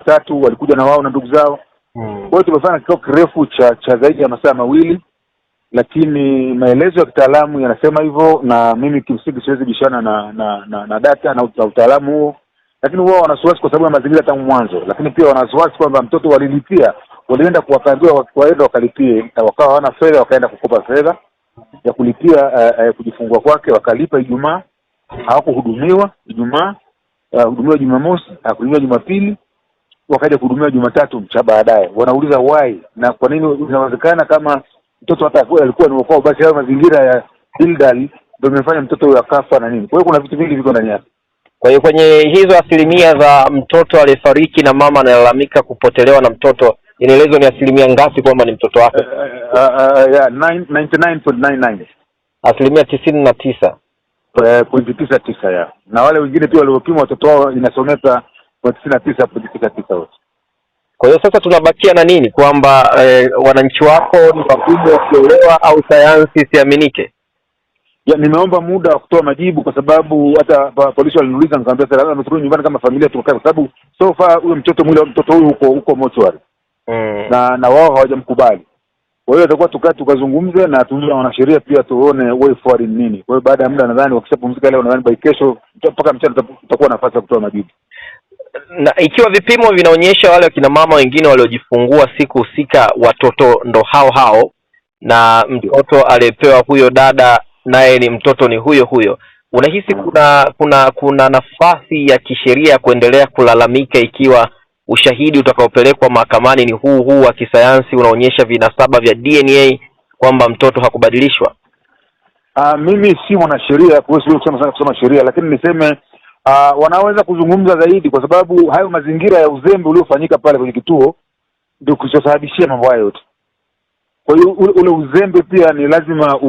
3 walikuja na wao na ndugu zao. Kwa hiyo tumefanya kikao kirefu cha zaidi ya masaa 2, lakini maelezo ya kitaalamu yanasema hivyo, na mimi kimsingi siwezi bishana na data na utaalamu huo. Lakini wao wana wasiwasi kwa sababu ya mazingira tangu mwanzo, lakini pia wana wasiwasi kwamba mtoto walilipia, walienda kuwapangia waenda wakalipie, wakawa hawana fedha, wakaenda kukopa fedha ya kulipia kujifungua kwake, wakalipa Ijumaa, hawakuhudumiwa Ijumaa, hudumiwa Jumamosi, hakuhudumiwa Jumapili, wakaja kuhudumiwa Jumatatu baadaye. Wanauliza why, na kwa nini inawezekana kama mtoto hata alikuwa ni wako, basi hayo mazingira ya Hildal ndio imefanya mtoto huyo akafa na nini. Kwa hiyo kuna vitu vingi viko ndani yake. Kwa hiyo kwenye hizo asilimia za mtoto aliyefariki na mama analalamika kupotelewa na mtoto, inaelezwa ni asilimia ngapi kwamba ni mtoto wake? 99.99. Asilimia 99.99 ya. Na wale wengine pia waliopimwa watoto wao inasomeka 99.99 wote. Kwa hiyo sasa tunabakia na nini, kwamba wananchi wako ni pakubwa kuelewa au sayansi siaminike? Nimeomba muda wa kutoa majibu kwa sababu hata polisi waliniuliza, nikamwambia sasa tunarudi nyumbani kama familia tukae, kwa sababu so far huyo mwili wa mtoto huyu huko mochwari. Na wao hawajamkubali. Kwa hiyo tutakuwa tukazungumze na tuulize wanasheria pia tuone way forward nini. Kwa hiyo baada ya muda nadhani wakishapumzika leo, nadhani by kesho mpaka mchana tutakuwa na nafasi ya kutoa majibu. Na ikiwa vipimo vinaonyesha wale wakina mama wengine waliojifungua siku husika watoto ndo hao na mtoto aliyepewa huyo dada naye ni mtoto ni huyo, unahisi kuna nafasi ya kisheria kuendelea kulalamika ikiwa ushahidi utakaopelekwa mahakamani ni huu wa kisayansi unaonyesha vinasaba vya DNA kwamba mtoto hakubadilishwa? Mimi si mwanasheria, kwa hiyo siwezi kusema sheria, lakini niseme wanaweza kuzungumza zaidi, kwa sababu hayo mazingira ya uzembe uliofanyika pale kwenye kituo ndio kilichosababishia mambo hayo yote. Kwa hiyo ule uzembe pia ni lazima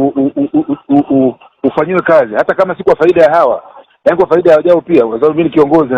ufanyiwe kazi, hata kama si kwa faida ya hawa, yaani kwa faida ya wajao pia, kwa sababu mimi ni kiongozi.